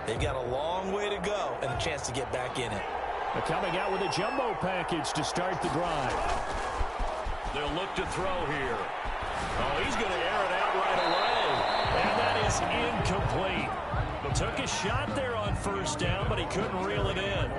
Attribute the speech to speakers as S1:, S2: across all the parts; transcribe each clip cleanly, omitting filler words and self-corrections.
S1: They've got a long way to go and a chance to get back in it.
S2: They're coming out with a jumbo package to start the drive. They'll look to throw here. Oh, he's going to air it out right away. And that is incomplete. Took a shot there on first down, but he couldn't reel it in.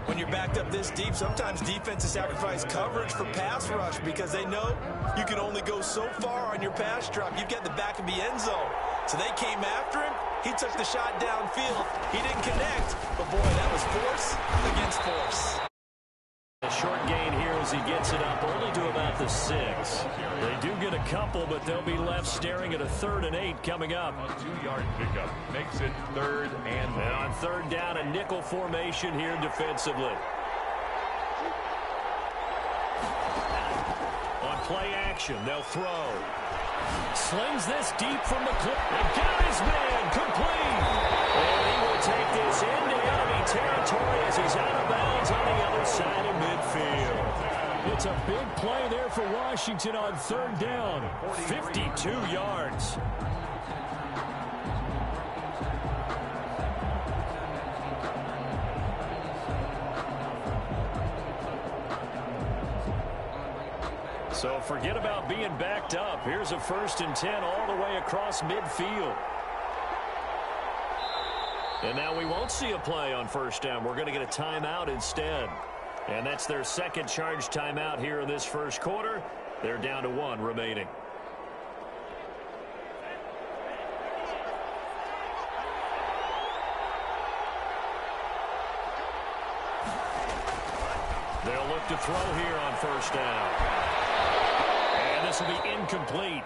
S1: When you're backed up this deep, sometimes defenses sacrifice coverage for pass rush because they know you can only go so far on your pass drop. You've got the back of the end zone. So they came after him. He took the shot downfield. He didn't connect. But, boy, that was force against force.
S2: A short gain here as he gets it up only to about the 6. They do get a couple, but they'll be left staring at a 3rd and 8 coming up.
S3: A 2-yard pickup makes it 3rd and 8.
S2: On 3rd down, a nickel formation here defensively. On play action, they'll throw. Slings this deep from the clip. And got his man complete. And he will take this into enemy territory as he's out of bounds on the other side of midfield. It's a big play there for Washington on 3rd down. 52 yards. So forget about being backed up. Here's a 1st and 10 all the way across midfield. And now we won't see a play on 1st down. We're going to get a timeout instead. And that's their 2nd charge timeout here in this 1st quarter. They're down to 1 remaining. They'll look to throw here on 1st down. And this will be incomplete.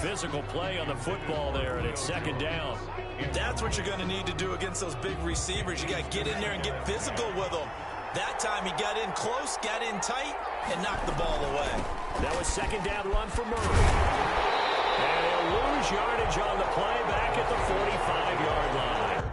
S2: Physical play on the football there, and it's 2nd down.
S1: That's what you're going to need to do against those big receivers. You got to get in there and get physical with them. That time he got in close, got in tight, and knocked the ball away.
S2: That was 2nd down run for Murray. And he'll lose yardage on the play back at the 45-yard line.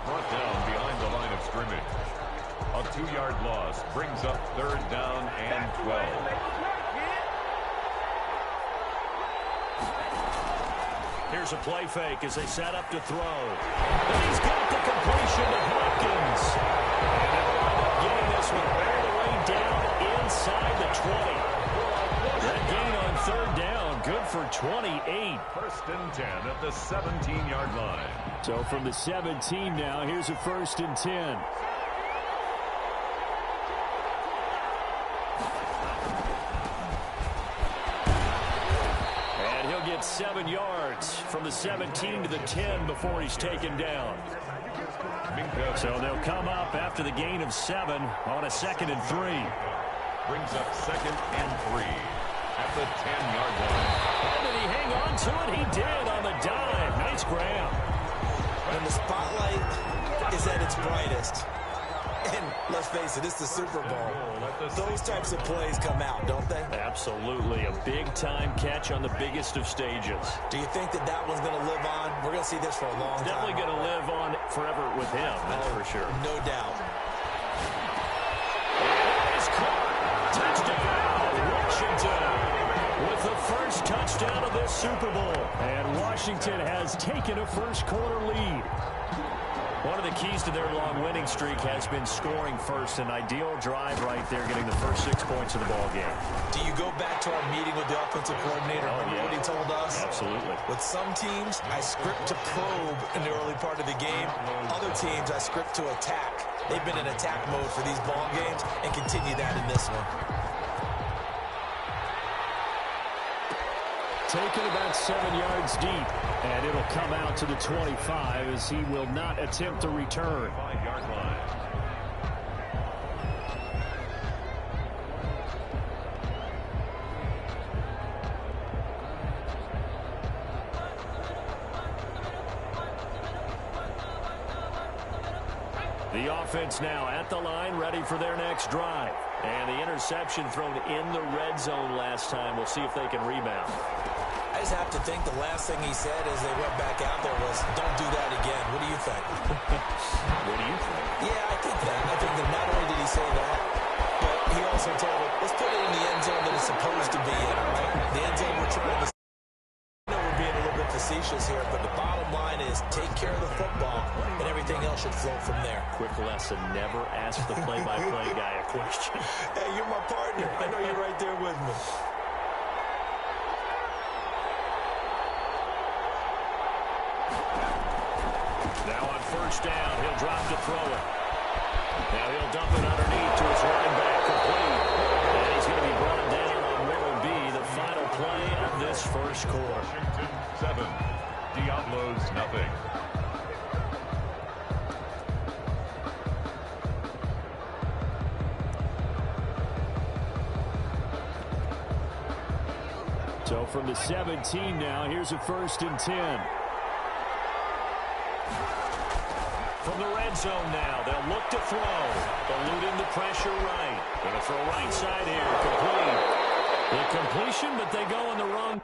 S3: Brought down behind the line of scrimmage. A 2-yard loss brings up 3rd down and 12.
S2: Here's a play fake as they set up to throw. And he's got the completion to Hopkins. And they'll wind up getting this one all the way down inside the 20. That gain on 3rd down, good for 28.
S3: 1st and 10 at the 17-yard line.
S2: So from the 17 now, here's a 1st and 10. And he'll get 7 yards from the 17 to the 10 before he's taken down. So they'll come up after the gain of 7 on a 2nd and 3.
S3: Brings up 2nd and 3 at the 10-yard line.
S2: And did he hang on to it? He did on the dive. Nice grab.
S1: When the spotlight is at its brightest, and let's face it, it's the Super Bowl, those types of plays come out, don't they?
S2: Absolutely. A big-time catch on the biggest of stages.
S1: Do you think that that one's going to live on? We're going to see this for a long time.
S2: Definitely going to live on forever with him, that's for sure.
S1: No doubt.
S2: It's caught. Touchdown, Washington. With the first touchdown of this Super Bowl. And Washington has taken a 1st quarter lead. One of the keys to their long winning streak has been scoring first. An ideal drive right there, getting the first 6 points of the ball game.
S1: Do you go back to our meeting with the offensive coordinator? Remember what he told us?
S2: Absolutely.
S1: With some teams, I script to probe in the early part of the game. Other teams, I script to attack. They've been in attack mode for these ball games and continue that in this one.
S2: Taken about 7 yards deep, and it'll come out to the 25 as he will not attempt to return.
S3: 5-yard line.
S2: The offense now at the line, ready for their next drive. And the interception thrown in the red zone last time. We'll see if they can rebound.
S1: I just have to think the last thing he said as they went back out there was, don't do that again. What do you think?
S2: What do you think?
S1: Yeah, I think that. I think that not only did he say that, but he also told him, let's put it in the end zone that it's supposed to be in. Right? The end zone we're trying to... I know we're being a little bit facetious here, but the bottom line is take care of the football, and everything else should flow from there.
S2: Quick lesson, never ask the play-by-play guy a question.
S1: Hey, you're my partner. I know you're right there with me.
S2: Now on first down, he'll drop to throw it. Now he'll dump it underneath to his running back, complete. And he's going to be brought down on what will be the final play of this first quarter.
S3: Washington 7, Diablos nothing.
S2: So from the 17 now, here's a 1st and 10. From the red zone now, they'll look to throw. Eluding the pressure right. Going to throw right side here. Complete. The completion, but they go in the wrong.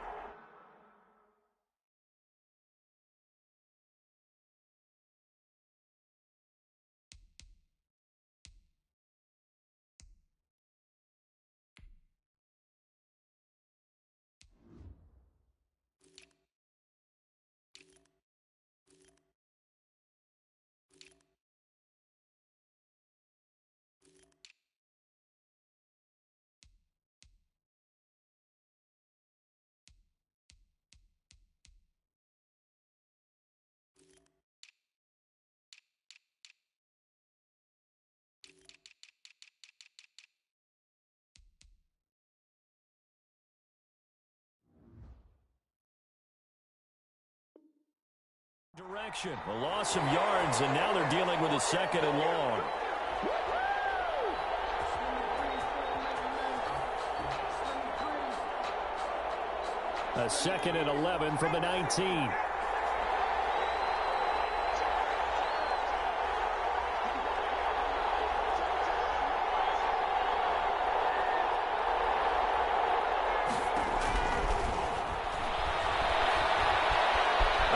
S2: Direction, a loss of yards, and now they're dealing with a 2nd and long. A 2nd and 11 from the 19.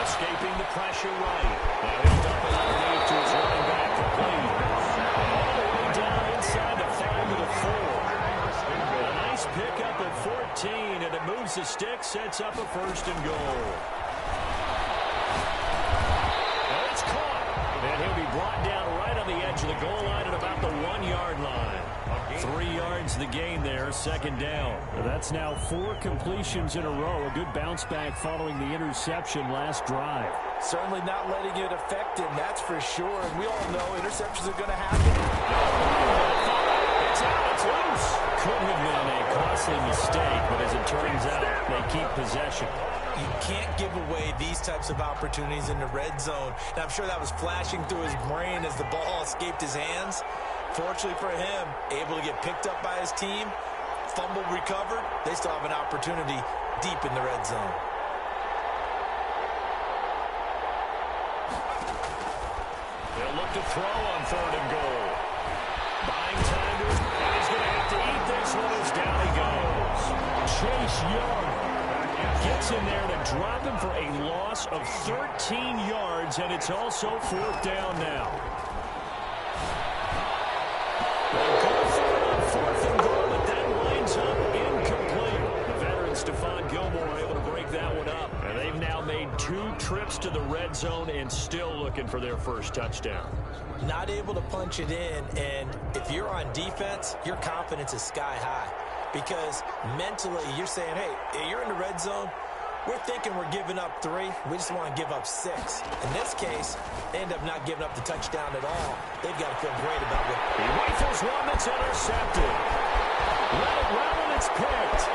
S2: Escaping the pressure right. Now he'll dump it underneath to his running back, complete. All the way down inside the 5 to the 4. A nice pickup of 14, and it moves the stick, sets up a 1st and goal. Now it's caught, and he'll be brought down right on the edge of the goal line at about the 1-yard line. 3 yards the gain there, 2nd down. That's now 4 completions in a row. A good bounce back following the interception last drive.
S1: Certainly not letting it affect him, that's for sure. And we all know interceptions are going to happen.
S2: It's out, it's loose. Could have been a costly mistake, but as it turns out, they keep possession.
S1: You can't give away these types of opportunities in the red zone. And I'm sure that was flashing through his brain as the ball escaped his hands. Fortunately for him, able to get picked up by his team, fumble recovered. They still have an opportunity deep in the red zone.
S2: They'll look to throw on 3rd and goal. Buying time to his, and he's going to have to eat this one as down he goes. Chase Young gets in there to drop him for a loss of 13 yards, and it's also 4th down now. They'll go for it on 4th and goal, but that winds up incomplete. The veteran Stephon Gilmore able to break that one up. And they've now made 2 trips to the red zone and still looking for their 1st touchdown.
S1: Not able to punch it in, and if you're on defense, your confidence is sky high. Because mentally, you're saying, hey, you're in the red zone. We're thinking we're giving up 3. We just want to give up 6. In this case, they end up not giving up the touchdown at all. They've got to feel great about it.
S2: He rifles one that's intercepted. Let it run and it's picked. That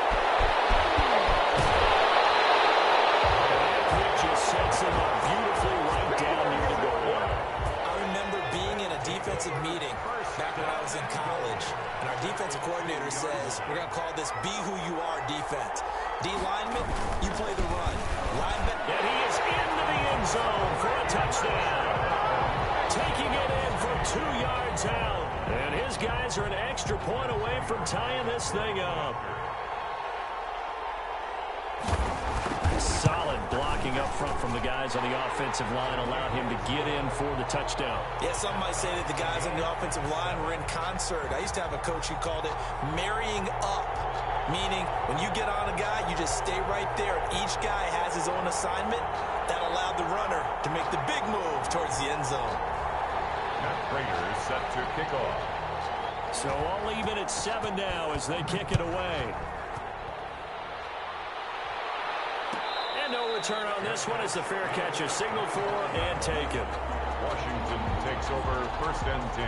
S2: pick just sets him up beautifully right down near the goal line.
S1: I remember being in a defensive meeting back when I was in college, and our defensive coordinator says, we're going to call this Be Who You Are defense. D lineman, you play the run. Lineman,
S2: and he is into the end zone for a touchdown. Taking it in for 2 yards out. And his guys are an extra point away from tying this thing up. Solid blocking up front from the guys on the offensive line allowed him to get in for the touchdown.
S1: Yeah, some might say that the guys on the offensive line were in concert. I used to have a coach who called it marrying up, meaning when you get on a guy, you just stay right there. Each guy has his own assignment. That allowed the runner to make the big move towards the end zone.
S3: Matt Prater is set to kick off.
S2: So all even at 7 now as they kick it away. And no return on this one as the fair catch is signaled for and taken.
S3: Washington takes over 1st and 10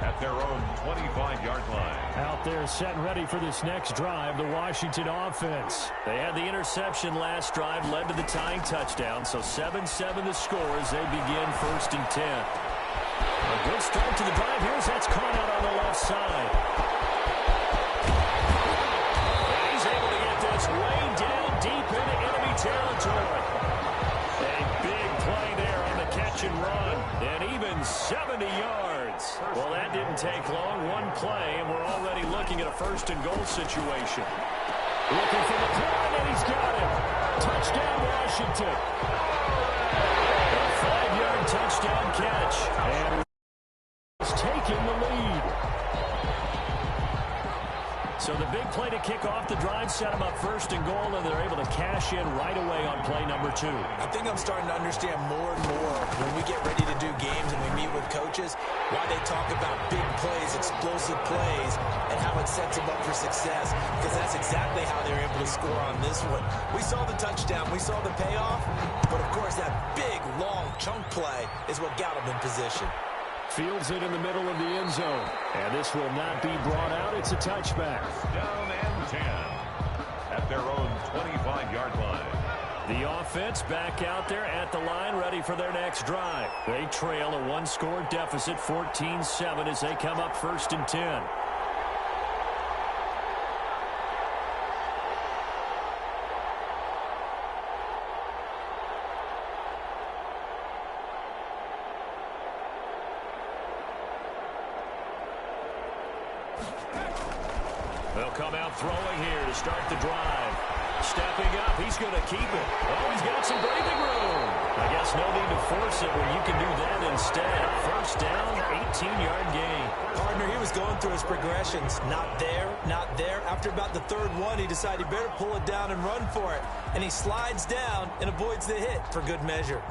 S3: at their own 25-yard line.
S2: Out there set and ready for this next drive, the Washington offense. They had the interception last drive, led to the tying touchdown, so 7-7 the score as they begin 1st and 10. A good start to the drive. Here's that's caught out on the left side. And he's able to get this way down deep into enemy territory. A big play there on the catch and run. And even 70 yards. Well, that didn't take long. One play, and we're already looking at a 1st and goal situation. Looking for the play, and he's got it. Touchdown, Washington. A 5-yard touchdown catch. And he's taking the lead. So the big play to kick off the drive set them up 1st and goal, and they're able to cash in right away on play number 2.
S1: I think I'm starting to understand more and more when we get ready to do games and we meet with coaches why they talk about big plays, explosive plays, and how it sets them up for success, because that's exactly how they're able to score on this one. We saw the touchdown, we saw the payoff, but of course that big, long chunk play is what got them in position.
S2: Fields it in the middle of the end zone. And this will not be brought out. It's a touchback.
S3: Down and 10 at their own 25-yard line.
S2: The offense back out there at the line, ready for their next drive. They trail a 1-score deficit, 14-7, as they come up 1st and 10. They'll come out throwing here to start the drive. Stepping up, he's going to keep it. Oh, he's got some breathing room. I guess no need to force it when you can do that instead. 1st down, 18-yard gain.
S1: Partner, he was going through his progressions. Not there, not there. After about the 3rd one, he decided he better pull it down and run for it. And he slides down and avoids the hit for good measure.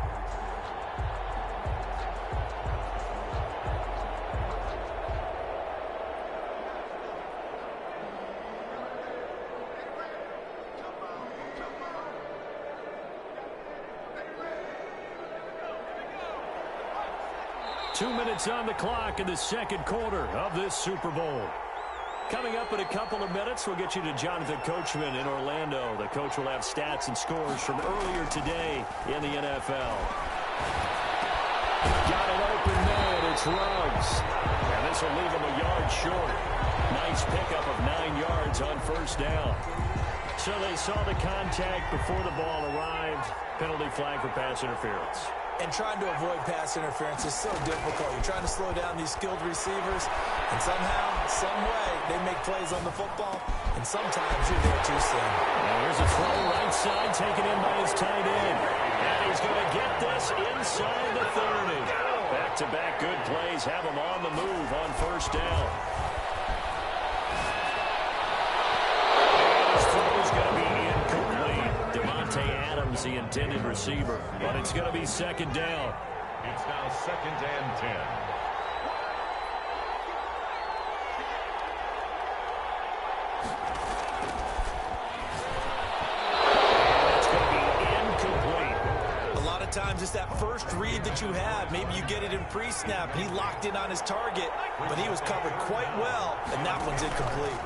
S2: Two minutes on the clock in the 2nd quarter of this Super Bowl. Coming up in a couple of minutes, we'll get you to Jonathan Coachman in Orlando. The coach will have stats and scores from earlier today in the NFL. Got an open man. It's Ruggs. And this will leave him a yard short. Nice pickup of 9 yards on 1st down. So they saw the contact before the ball arrived. Penalty flag for pass interference.
S1: And trying to avoid pass interference is so difficult. You're trying to slow down these skilled receivers, and somehow, some way, they make plays on the football, and sometimes you're there too soon.
S2: Now here's a throw right side, taken in by his tight end. And he's going to get this inside the 30. Back-to-back good plays have him on the move on 1st down. This throw is going to be incomplete. Adams, the intended receiver, but it's going to be 2nd down.
S3: It's now 2nd and 10.
S2: It's going to be incomplete.
S1: A lot of times it's that first read that you have. Maybe you get it in pre-snap. He locked in on his target, but he was covered quite well, and that one's incomplete.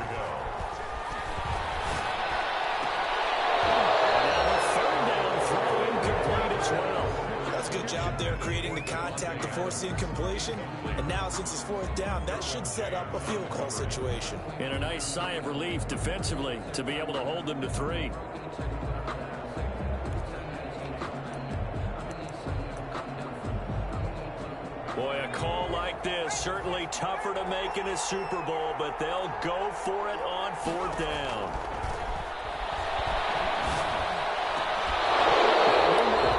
S1: That's a good job there creating the contact to force the incompletion. And now since it's 4th down, that should set up a field goal situation.
S2: And a nice sigh of relief defensively to be able to hold them to 3. Boy, a call like this, certainly tougher to make in a Super Bowl, but they'll go for it on 4th down.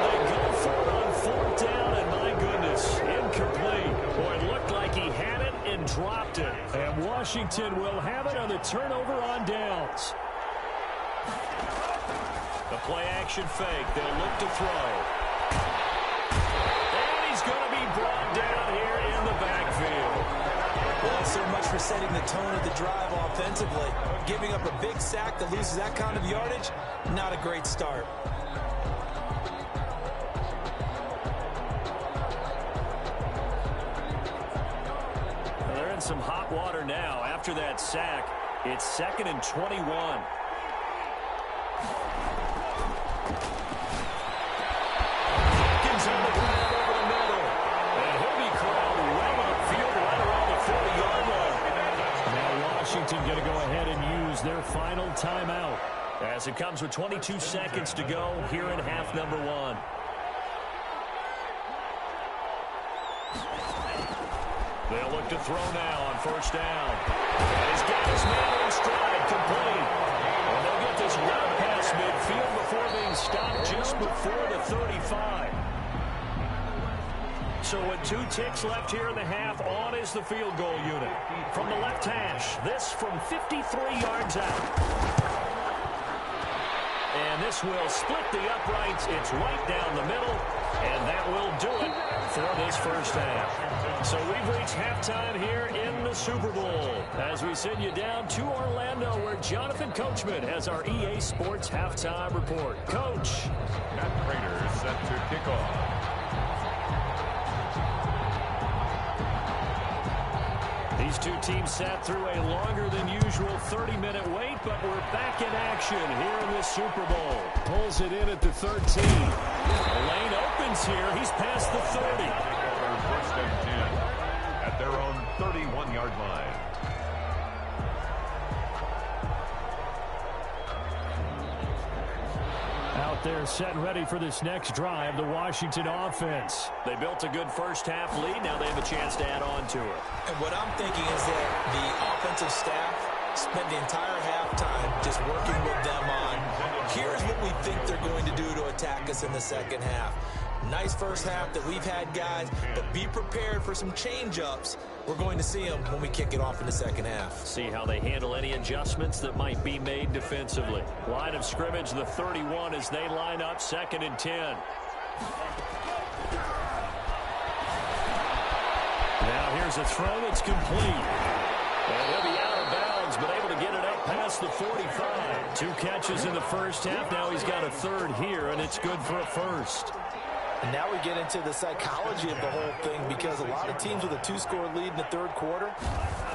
S2: They go for it on 4th down, and my goodness, incomplete. Boy, it looked like he had it and dropped it. And Washington will have it on the turnover on downs. The play-action fake. They'll look to throw. Going to be brought down here in the backfield.
S1: Well, so much for setting the tone of the drive offensively. Giving up a big sack that loses that kind of yardage, not a great start.
S2: Well, they're in some hot water now. After that sack, it's 2nd and 21. Going to go ahead and use their final timeout as it comes with 22 seconds to go here in half number 1. They'll look to throw now on 1st down. And he's got his man in stride, complete. And they'll get this route past midfield before being stopped just before the 35. So with 2 ticks left here in the half, on is the field goal unit. From the left hash, this from 53 yards out. And this will split the uprights. It's right down the middle, and that will do it for this first half. So we've reached halftime here in the Super Bowl as we send you down to Orlando where Jonathan Coachman has our EA Sports halftime report. Coach.
S3: Matt Prater is set to kick off.
S2: These two teams sat through a longer than usual 30-minute wait, but we're back in action here in the Super Bowl. Pulls it in at the 13. The lane opens here. He's past the 30.
S3: First and 10 at their own 31-yard line.
S2: Out there set and ready for this next drive, the Washington offense. They built a good first half lead. Now they have a chance to add on to it.
S1: And what I'm thinking is that the offensive staff spent the entire halftime just working with them on, here's what we think they're going to do to attack us in the second half. Nice first half that we've had, guys, but be prepared for some change-ups. We're going to see them when we kick it off in the second half.
S2: See how they handle any adjustments that might be made defensively. Line of scrimmage, the 31 as they line up, 2nd and 10. Now here's a throw that's complete. And he'll be out of bounds, but able to get it up past the 45. 2 catches in the first half. Now he's got a 3rd here, and it's good for a 1st.
S1: And now we get into the psychology of the whole thing, because a lot of teams with a 2-score lead in the 3rd quarter,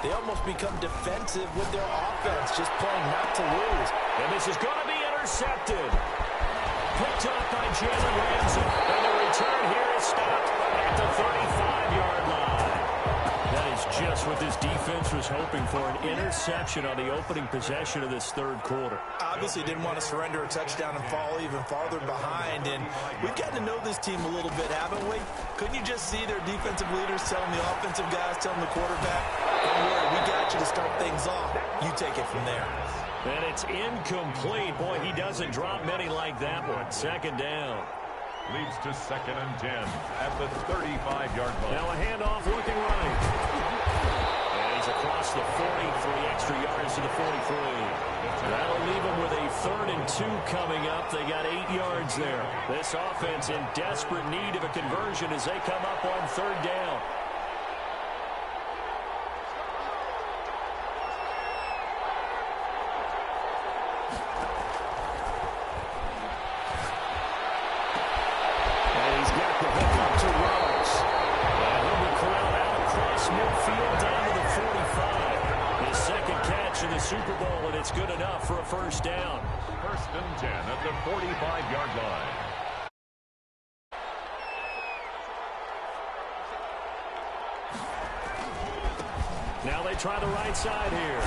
S1: they almost become defensive with their offense, just playing not to lose.
S2: And this is going to be intercepted. Picked up by Jalen Ramsey. And the return here is stopped at the 35-yard line. That is just what this defense was hoping for, an interception on the opening possession of this 3rd quarter.
S1: Obviously didn't want to surrender a touchdown and fall even farther behind, and we've gotten to know this team a little bit, haven't we? Couldn't you just see their defensive leaders telling the offensive guys, telling the quarterback, don't worry, we got you to start things off. You take it from there.
S2: And it's incomplete. Boy, he doesn't drop many like that one. 2nd down.
S3: Leads to 2nd and 10 at the 35-yard line.
S2: Now a handoff looking right. And he's across the 40, 3 extra yards to the 43. That'll leave him with a 3rd and 2 coming up. They got 8 yards there. This offense in desperate need of a conversion as they come up on 3rd down. Super Bowl, and it's good enough for a 1st down.
S3: 1st and 10 at the 45-yard line.
S2: Now they try the right side here.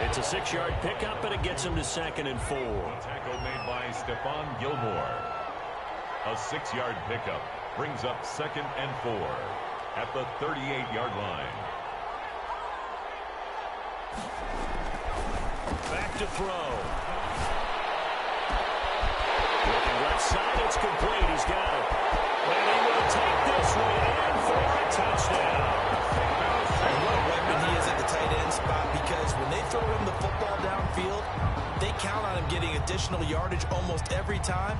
S2: It's a 6-yard pickup, and it gets him to 2nd and 4.
S3: Tackle made by Stephon Gilmore. A 6-yard pickup Brings up 2nd and 4 at the 38-yard line.
S2: Back to throw. Looking left side, it's complete. He's got it. And he will take this one in for a touchdown.
S1: And what a weapon he is at the tight end spot, because when they throw him the football downfield, they count on him getting additional yardage almost every time.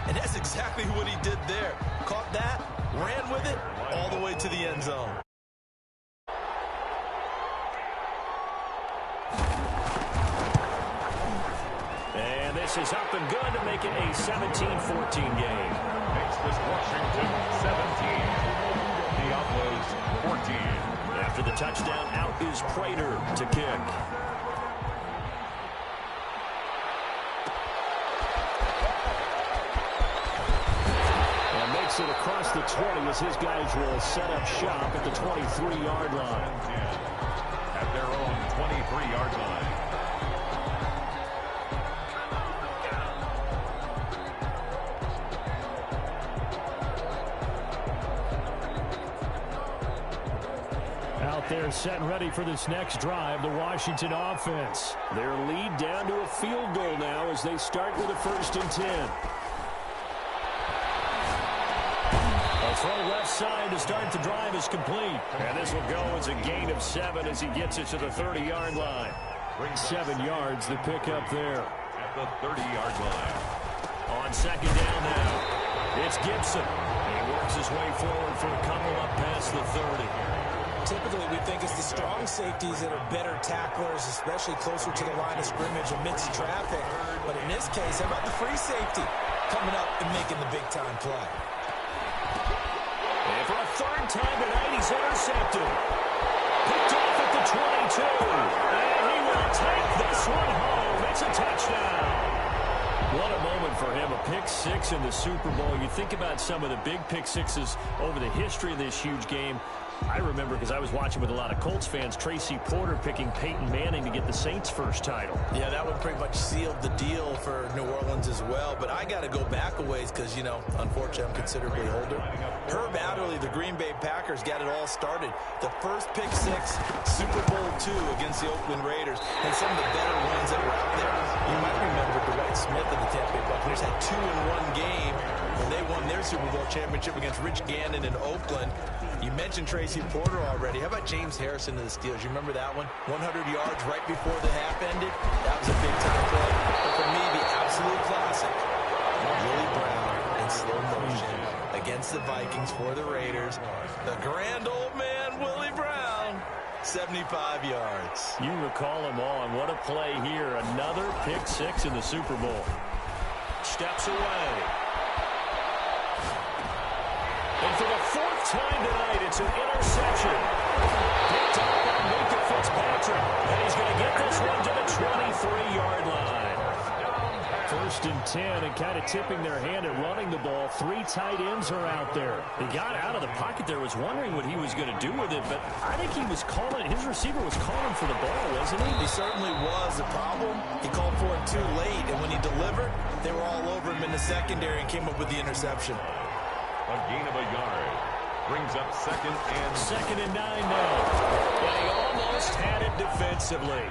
S1: And that's exactly what he did there. Caught that, ran with it, all the way to the end zone.
S2: And this is up and good to make it a 17-14 game.
S3: Makes this Washington 17. Diablos 14.
S2: After the touchdown, out is Prater to kick. And makes it across the 20 as his guys will set up shop at the 23-yard line.
S3: At their own 23-yard line.
S2: Out there set and ready for this next drive, the Washington offense. Their lead down to a field goal now as they start with a 1st and 10. A throw left side to start the drive is complete. And this will go as a gain of 7 as he gets it to the 30-yard line. 7 yards the pick up there.
S3: At the 30-yard line.
S2: On 2nd down now, it's Gibson. He works his way forward for a couple up past the 30.
S1: Typically, we think it's the strong safeties that are better tacklers, especially closer to the line of scrimmage amidst traffic. But in this case, how about the free safety coming up and making the big-time play?
S2: And for a 3rd time tonight, he's intercepted. Picked off at the 22. And he will take this one home. It's a touchdown. What a moment for him, a pick 6 in the Super Bowl. You think about some of the big pick 6s over the history of this huge game. I remember, because I was watching with a lot of Colts fans, Tracy Porter picking Peyton Manning to get the Saints' first title.
S1: Yeah, that one pretty much sealed the deal for New Orleans as well. But I got to go back a ways because, you know, unfortunately I'm considerably older. Herb Adderley, the Green Bay Packers, got it all started. The first pick 6, Super Bowl II against the Oakland Raiders, and some of the better ones that were out there. You might remember Dwight Smith of the Tampa Bay Buccaneers had 2 in one game when they won their Super Bowl championship against Rich Gannon in Oakland. You mentioned Tracy Porter already. How about James Harrison of the Steelers? You remember that one? 100 yards right before the half ended. That was a big-time play. But for me, the absolute classic, Willie Brown in slow motion against the Vikings for the Raiders. The grand old man, Willie Brown, 75 yards.
S2: You recall them all, and what a play here. Another pick 6 in the Super Bowl. Steps away. And for the 4th time tonight, it's an interception. Picked up by Minka Fitzpatrick. And he's going to get this one to the 23-yard line. 1st and 10, and kind of tipping their hand at running the ball. 3 tight ends are out there. He got out of the pocket there, was wondering what he was going to do with it, but I think he was calling, his receiver was calling for the ball, wasn't he?
S1: He certainly was. The problem, he called for it too late, and when he delivered, they were all over him in the secondary and came up with the interception.
S3: A gain of a yard. Brings up 2nd and
S2: 9 now. And he almost had it defensively.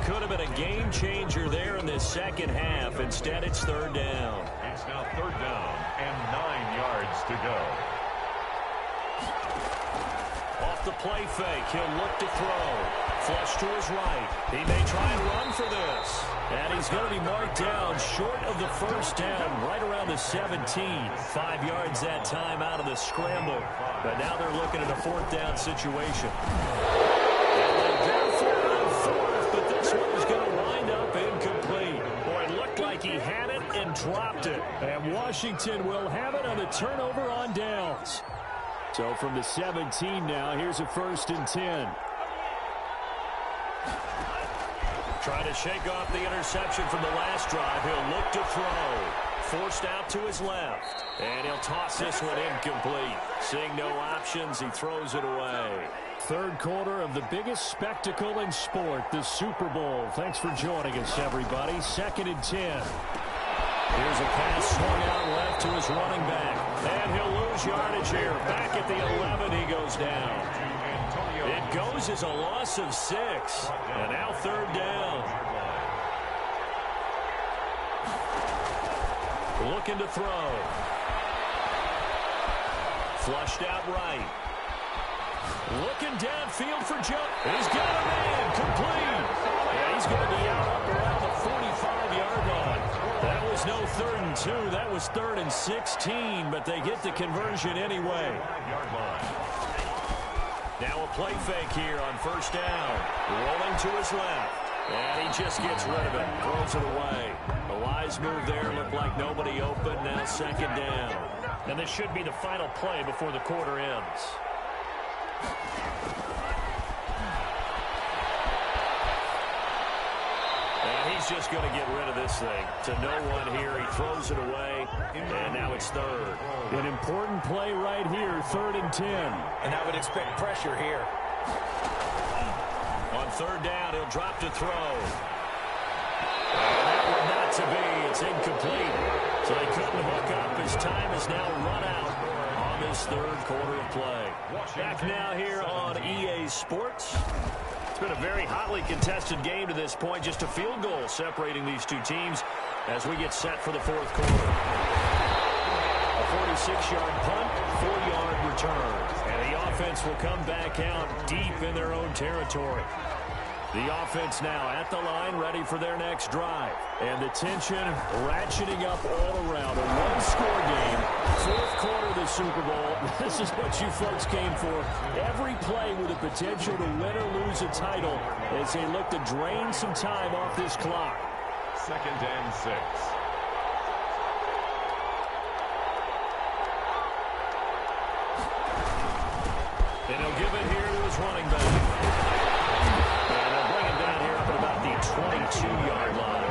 S2: Could have been a game changer there in this second half. Instead, it's 3rd down.
S3: It's now 3rd down and 9 yards to go.
S2: Off the play fake, he'll look to throw. Flush to his right. He may try and run for this. And he's going to be marked down short of the 1st down, right around the 17. 5 yards that time out of the scramble. But now they're looking at a 4th down situation. And they're for it on 4th, but this one is going to wind up incomplete. Boy, it looked like he had it and dropped it. And Washington will have it on the turnover on downs. So from the 17 now, here's a 1st and 10. Trying to shake off the interception from the last drive. He'll look to throw. Forced out to his left. And he'll toss this one incomplete. Seeing no options, he throws it away. 3rd quarter of the biggest spectacle in sport, the Super Bowl. Thanks for joining us, everybody. 2nd and 10. Here's a pass swung out left to his running back. And he'll lose yardage here. Back at the 11, he goes down. It goes as a loss of 6. And now third down. Looking to throw. Flushed out right. Looking downfield for Joe. He's got a man. Complete. Yeah, he's going to be out up around the 45-yard line. That was no 3rd and 2. That was 3rd and 16, but they get the conversion anyway. Now a play fake here on first down. Rolling to his left. And he just gets rid of it. Throws it away. The wise move there. Looked like nobody open. Now second down.
S4: And this should be the final play before the quarter ends.
S2: And he's just going to get rid of this thing. To no one here. He throws it away. And now it's third.
S4: An important play right here. 3rd and 10.
S1: And I would expect pressure here.
S2: On third down, he'll drop to throw. That one not to be. It's incomplete. So they couldn't hook up. His time is now run out on this third quarter of play. Back now here on EA Sports. It's been a very hotly contested game to this point. Just a field goal separating these two teams as we get set for the fourth quarter. A 46-yard punt, 4-yard return. And the offense will come back out deep in their own territory. The offense now at the line, ready for their next drive. And the tension ratcheting up all around. A one-score game, fourth quarter of the Super Bowl. This is what you folks came for. Every play with the potential to win or lose a title as they look to drain some time off this clock.
S3: 2nd and 6.
S2: And he'll give it here to his running back. And they'll bring him down here up at about the 22-yard line.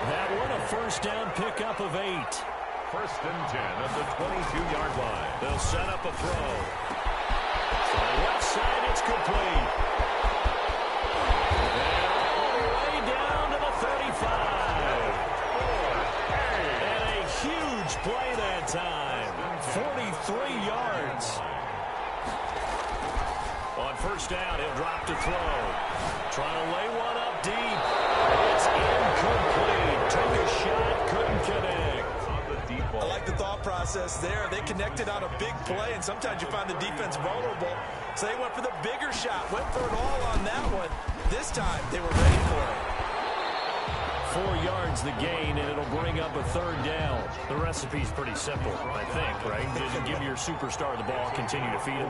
S2: That one a first down pickup of 8.
S3: 1st and 10 at the 22-yard line.
S2: They'll set up a throw. To the left side, it's complete. And all the way down to the 35. And a huge play that time. 43 yards. On first down, he'll drop to throw. Trying to lay one up deep. It's incomplete. Took a shot, couldn't connect.
S1: I like the thought process there. They connected on a big play, and sometimes you find the defense vulnerable. So they went for the bigger shot, went for it all on that one. This time, they were ready for it.
S2: 4 yards the gain, and it'll bring up a third down.
S4: The recipe's pretty simple, I think, right? Just give your superstar the ball, continue to feed him.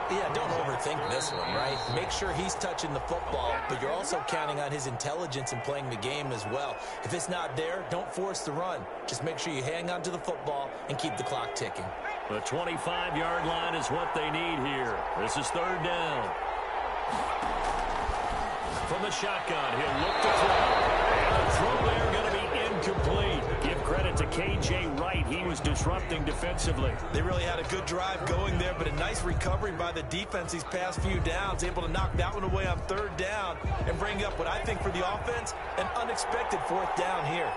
S1: Yeah, don't overthink this one, right? Make sure he's touching the football, but you're also counting on his intelligence in playing the game as well. If it's not there, don't force the run. Just make sure you hang on to the football and keep the clock ticking.
S2: The 25-yard line is what they need here. This is third down. From the shotgun, he'll look to throw. And the throw there going to be incomplete. Give credit to K.J. Wright. He was disrupting defensively.
S1: They really had a good drive going there, but a nice recovery by the defense these past few downs, able to knock that one away on third down and bring up what I think for the offense, an unexpected fourth down here.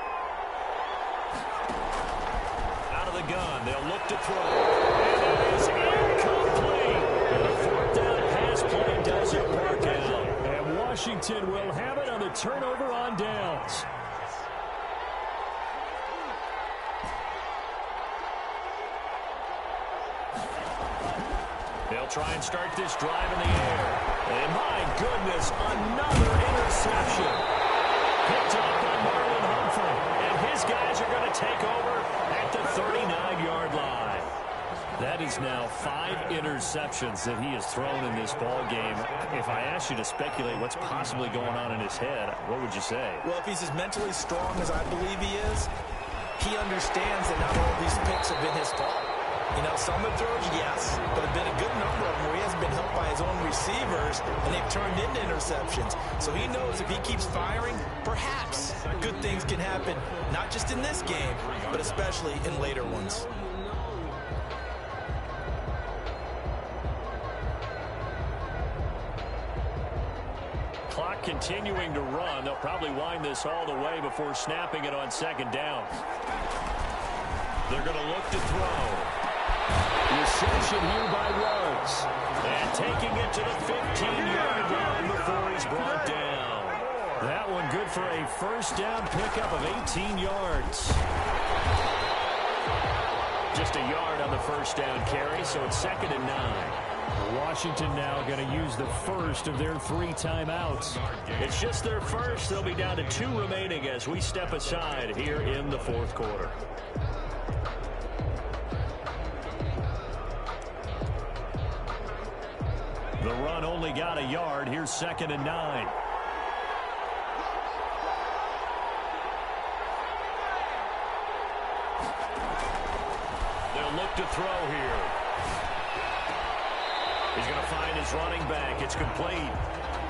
S2: Out of the gun, they'll look to throw. And it is incomplete. And the fourth down pass play doesn't work out.
S4: And Washington will have it on the turnover on downs.
S2: They'll try and start this drive in the air. And my goodness, another interception. Picked up by Marlon Humphrey. And his guys are going to take over at the 39-yard line. That is now 5 interceptions that he has thrown in this ball game. If I asked you to speculate what's possibly going on in his head, what would you say?
S1: Well, if he's as mentally strong as I believe he is, he understands that not all these picks have been his fault. You know, some of the throws, yes, but have been a good number of them where he hasn't been helped by his own receivers, and they've turned into interceptions. So he knows if he keeps firing, perhaps good things can happen, not just in this game, but especially in later ones.
S4: Clock
S2: clock continuing to run. They'll probably wind this all the way before snapping it on second down. They're going to look to throw. Reception here by Ruggs. And taking it to the 15-yard line before he's brought down. That one good for a first down pickup of 18 yards. Just a yard on the first down carry, so it's 2nd and 9.
S4: Washington now going to use the first of their 3 timeouts.
S2: It's just their first. They'll be down to 2 remaining as we step aside here in the 4th quarter.
S4: The run only got a yard. Here's 2nd and 9.
S2: They'll look to throw here. He's going to find his running back. It's complete.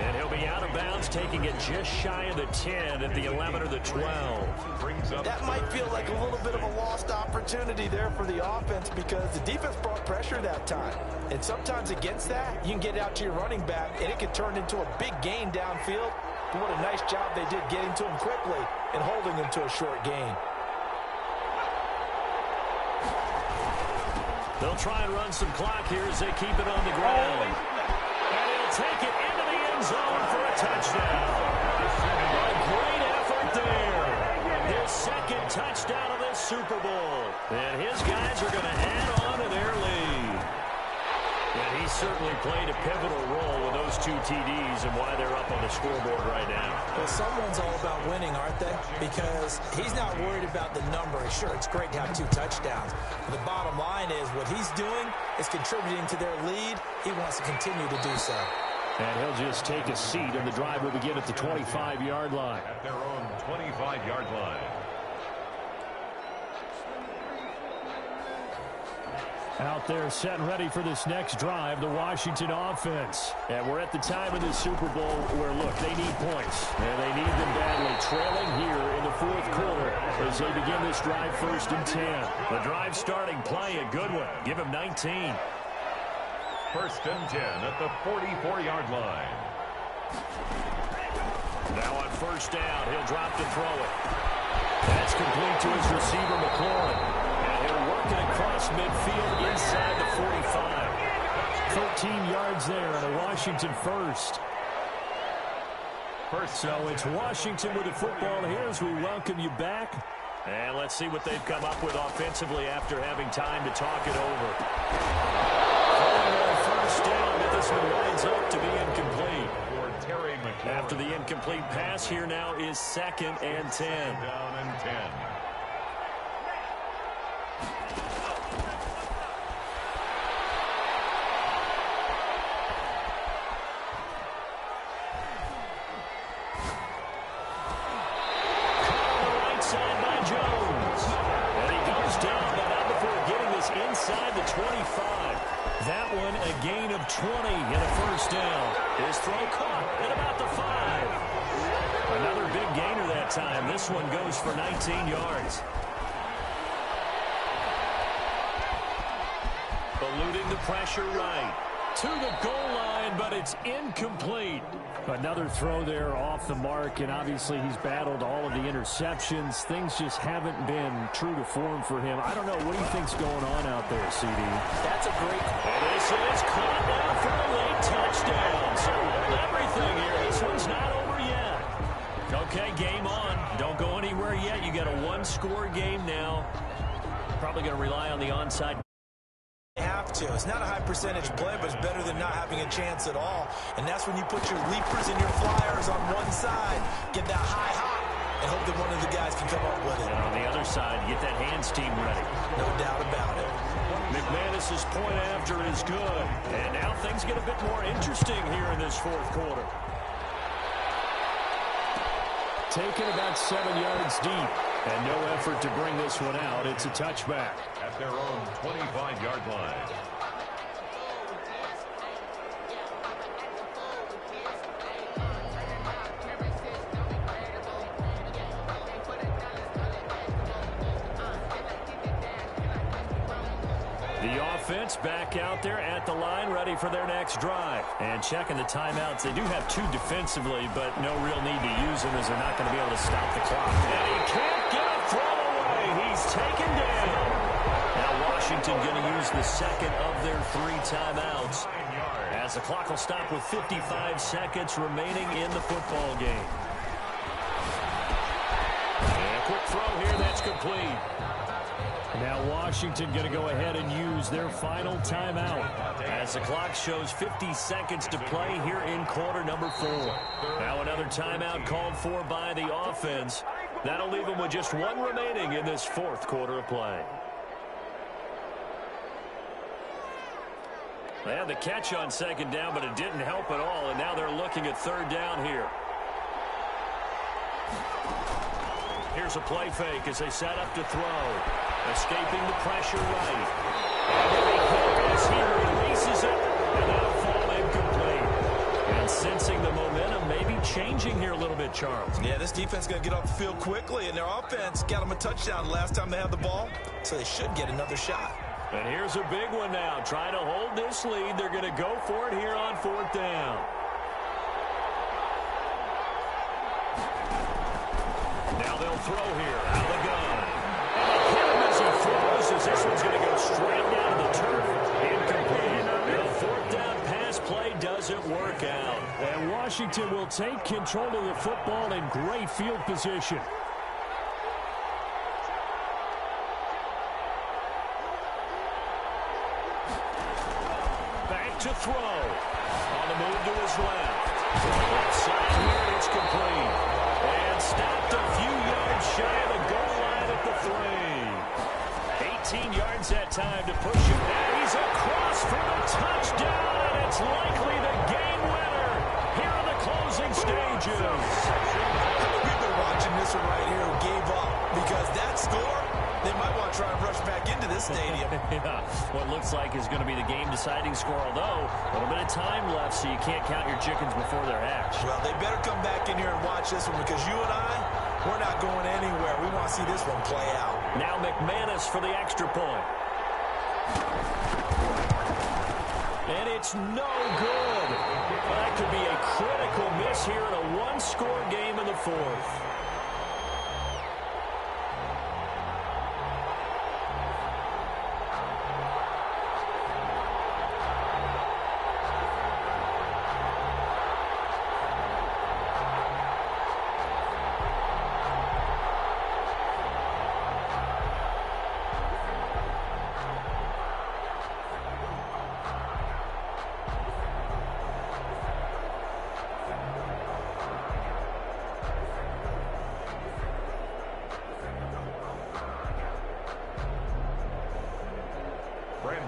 S2: And he'll be out of bounds, taking it just shy of the 10 at the 11 or the 12.
S1: That might feel like a little bit of a lost opportunity there for the offense because the defense brought pressure that time. And sometimes against that, you can get out to your running back, and it can turn into a big gain downfield. But what a nice job they did getting to him quickly and holding him to a short gain.
S2: They'll try and run some clock here as they keep it on the ground. And he'll take it into the end zone for a touchdown. A great effort there. His 2nd touchdown of this Super Bowl. And his guys are going to add on to their lead. And he certainly played a pivotal role with those 2 TDs and why they're up on the scoreboard right now.
S1: Well, someone's all about winning, aren't they? Because he's not worried about the number. Sure, it's great to have 2 touchdowns. But the bottom line is what he's doing is contributing to their lead. He wants to continue to do so.
S4: And he'll just take a seat, and the drive will begin at the 25-yard line.
S3: At their own 25-yard line.
S4: Out there set and ready for this next drive, the Washington offense. And we're at the time of the Super Bowl where, look, they need points. And they need them badly. Trailing here in the 4th quarter as they begin this drive 1st and 10.
S2: The drive starting play, a good one. Give him 19.
S3: 1st and 10 at the 44-yard line.
S2: Now on 1st down, he'll drop to throw it. That's complete to his receiver, McLaurin. He'll work it across midfield inside the 45.
S4: 13 yards there and a Washington first. So it's Washington with the football here as we welcome you back.
S2: And let's see what they've come up with offensively after having time to talk it over. On 1st down, but this one winds up to be incomplete. After the incomplete pass, here now is 2nd and 10.
S3: Down and 10.
S2: Inside the 25. That one a gain of 20 and a 1st down. His throw caught at about the 5. Another big gainer that time. This one goes for 19 yards. Eluding the pressure right. To the goal line, but it's incomplete.
S4: Another throw there off the mark, and obviously he's battled all of the interceptions. Things just haven't been true to form for him. I don't know. What do you think's going on out there, CD?
S1: That's a great...
S2: And this is caught down for a late touchdown. So everything here. This one's not over yet. Okay, game on. Don't go anywhere yet. You got a 1-score game now. Probably going to rely on the onside.
S1: Have to. It's not a high percentage play, but it's better than not having a chance at all. And that's when you put your leapers and your flyers on one side, get that high hop, and hope that one of the guys can come up with it.
S2: And on the other side, get that hands team ready.
S1: No doubt about it.
S2: McManus's point after is good. And now things get a bit more interesting here in this 4th quarter.
S4: Taken about 7 yards deep. And no effort to bring this one out. It's a touchback.
S3: At their own 25-yard line.
S2: The
S4: The offense back out there at the line, ready for their next drive. And checking the timeouts, they do have 2 defensively, but no real need to use them as they're not going to be able to stop the clock. And he can't get a throw away. He's taken down. Now Washington going to use the second of their 3 timeouts, as the clock will stop with 55 seconds remaining in the football game. And a quick throw here, that's complete. Now Washington going to go ahead and use their final timeout, as the clock shows 50 seconds to play here in quarter number 4. Now another timeout called for by the offense. That'll leave them with just 1 remaining in this 4th quarter of play. They had the catch on 2nd down, but it didn't help at all, and now they're looking at 3rd down here. Here's a play fake as they set up to throw. Escaping the pressure right. And as he releases it, and that'll fall incomplete. And sensing the momentum maybe changing here a little bit, Charles.
S1: Yeah, this defense is going to get off the field quickly, and their offense got them a touchdown last time they had the ball, so they should get another shot.
S4: And here's a big one now. Trying to hold this lead. They're going to go for it here on 4th down. Now they'll throw here out of the gun. And they hit him as he throws, as this one's going to go straight down to the turf. Incomplete. The 4th down pass play doesn't work out. And Washington will take control of the football in great field position. Back to throw. On the move to his left. Left side here, it's complete. And stopped a few yards shy of the goal line at the 3. 18 yards that time to push him. Now he's across for the touchdown, and it's likely the game winner here in the closing stages.
S1: We've been watching this one right here who gave up, because that score, they might want to try and rush back into this stadium.
S4: Yeah, what looks like is going to be the game-deciding score, although a little bit of time left, so you can't count your chickens before they're hatched.
S1: Well, they better come back in here and watch this one, because you and I, we're not going anywhere. We want to see this one play out.
S4: Now McManus for the extra point. And it's no good. That could be a critical miss here in a 1-score game in the 4th.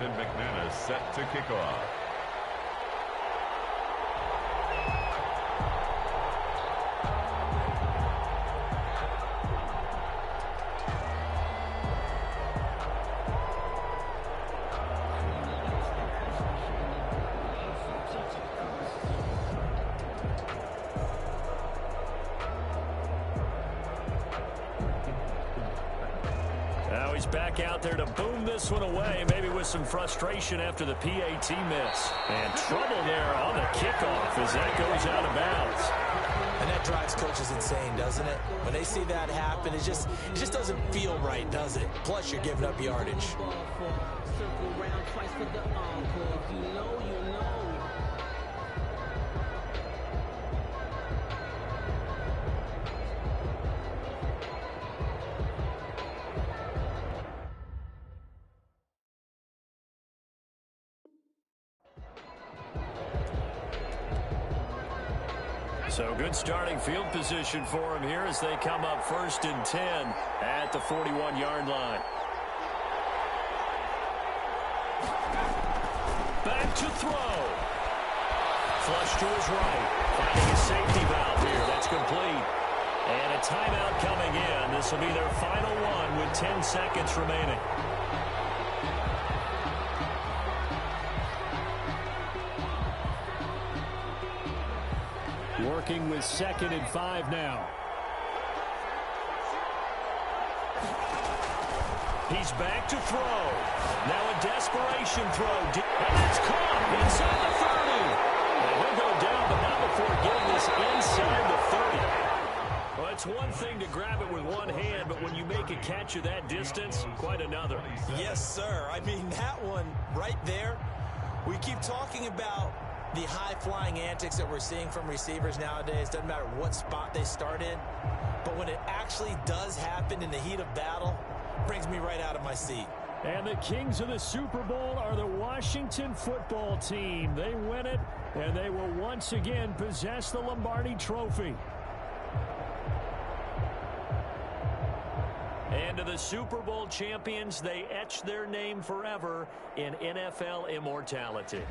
S3: McManus set to kick off.
S4: Now he's back out there to boom this one away, maybe with some frustration after the PAT miss. And trouble there on the kickoff as that goes out of bounds.
S1: And that drives coaches insane, doesn't it? When they see that happen, it just doesn't feel right, does it? Plus, you're giving up yardage.
S4: So good starting field position for him here as they come up 1st and 10 at the 41-yard line. Back to throw. Flush to his right. Finding a safety valve here. That's complete. And a timeout coming in. This will be their final one with 10 seconds remaining. Working with 2nd and 5 now.
S2: He's back to throw. Now a desperation throw. And it's caught inside the 30. And he'll go down, but not before getting this inside the 30. Well, it's one thing to grab it with one hand, but when you make a catch of that distance, quite another.
S1: Yes, sir. I mean, that one right there, we keep talking about the high-flying antics that we're seeing from receivers nowadays. Doesn't matter what spot they start in. But when it actually does happen in the heat of battle, it brings me right out of my seat.
S4: And the kings of the Super Bowl are the Washington football team. They win it, and they will once again possess the Lombardi Trophy.
S2: And to the Super Bowl champions, they etch their name forever in NFL immortality.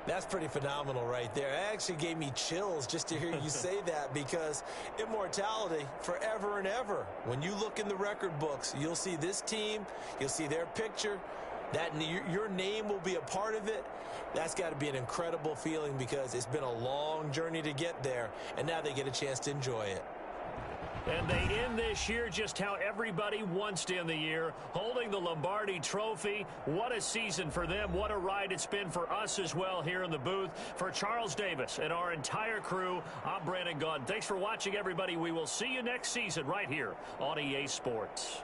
S1: That's pretty phenomenal right there. It actually gave me chills just to hear you say that, because immortality forever and ever. When you look in the record books, you'll see this team, you'll see their picture, that your name will be a part of it. That's got to be an incredible feeling, because it's been a long journey to get there, and now they get a chance to enjoy it.
S2: And they end this year just how everybody wants to end the year, holding the Lombardi Trophy. What a season for them. What a ride it's been for us as well here in the booth. For Charles Davis and our entire crew, I'm Brandon Gaudin. Thanks for watching, everybody. We will see you next season right here on EA Sports.